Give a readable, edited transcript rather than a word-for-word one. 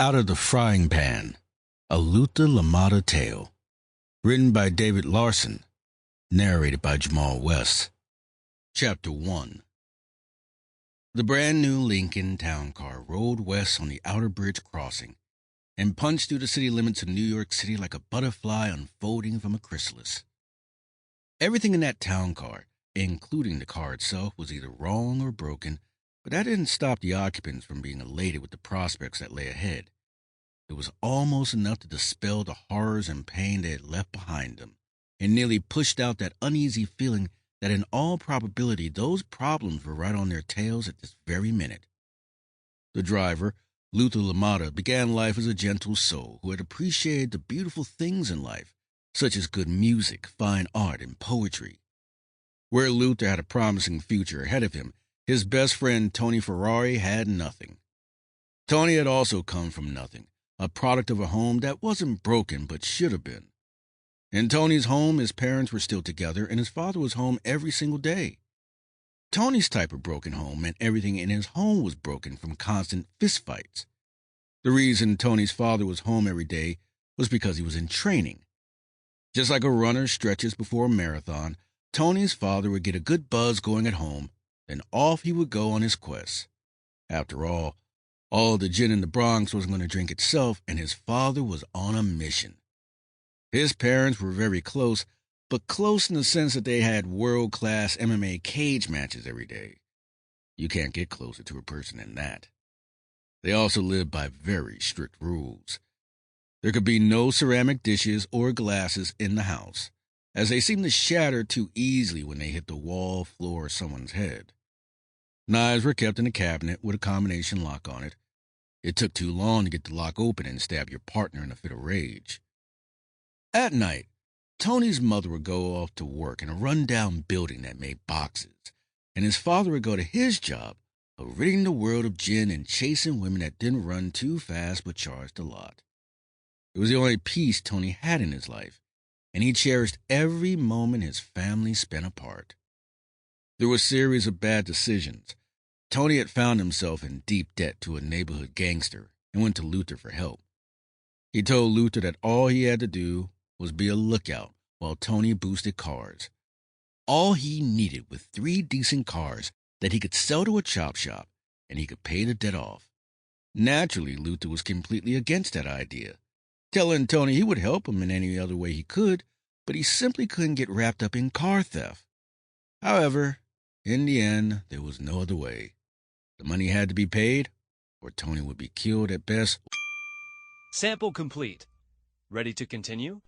Out of the Frying Pan, a LaMotta tale. Written by David Larson. Narrated by Jamal West. Chapter 1. The brand new Lincoln town car rolled west on the Outer Bridge crossing and punched through the city limits of New York City like a butterfly unfolding from a chrysalis. Everything in that town car, including the car itself, was either wrong or broken, but that didn't stop the occupants from being elated with the prospects that lay ahead. It was almost enough to dispel the horrors and pain they had left behind them, and nearly pushed out that uneasy feeling that in all probability those problems were right on their tails at this very minute. The driver, LaMotta, began life as a gentle soul who had appreciated the beautiful things in life, such as good music, fine art, and poetry. Where Luther had a promising future ahead of him, his best friend Tony Ferrari had nothing. Tony had also come from nothing, a product of a home that wasn't broken but should have been. In Tony's home, his parents were still together, and his father was home every single day. Tony's type of broken home meant everything in his home was broken from constant fistfights. The reason Tony's father was home every day was because he was in training. Just like a runner stretches before a marathon, Tony's father would get a good buzz going at home, then off he would go on his quest. After all the gin in the Bronx wasn't going to drink itself, and his father was on a mission. His parents were very close, but close in the sense that they had world-class MMA cage matches every day. You can't get closer to a person than that. They also lived by very strict rules. There could be no ceramic dishes or glasses in the house, as they seemed to shatter too easily when they hit the wall, floor, or someone's head. Knives were kept in a cabinet with a combination lock on it. It took too long to get the lock open and stab your partner in a fit of rage. At night, Tony's mother would go off to work in a run-down building that made boxes, and his father would go to his job of ridding the world of gin and chasing women that didn't run too fast but charged a lot. It was the only peace Tony had in his life, and he cherished every moment his family spent apart. Through a series of bad decisions, Tony had found himself in deep debt to a neighborhood gangster and went to Luther for help. He told Luther that all he had to do was be a lookout while Tony boosted cars. All he needed was 3 decent cars that he could sell to a chop shop, and he could pay the debt off. Naturally, Luther was completely against that idea, telling Tony he would help him in any other way he could, but he simply couldn't get wrapped up in car theft. However, in the end, there was no other way. The money had to be paid, or Tony would be killed at best. Sample complete. Ready to continue?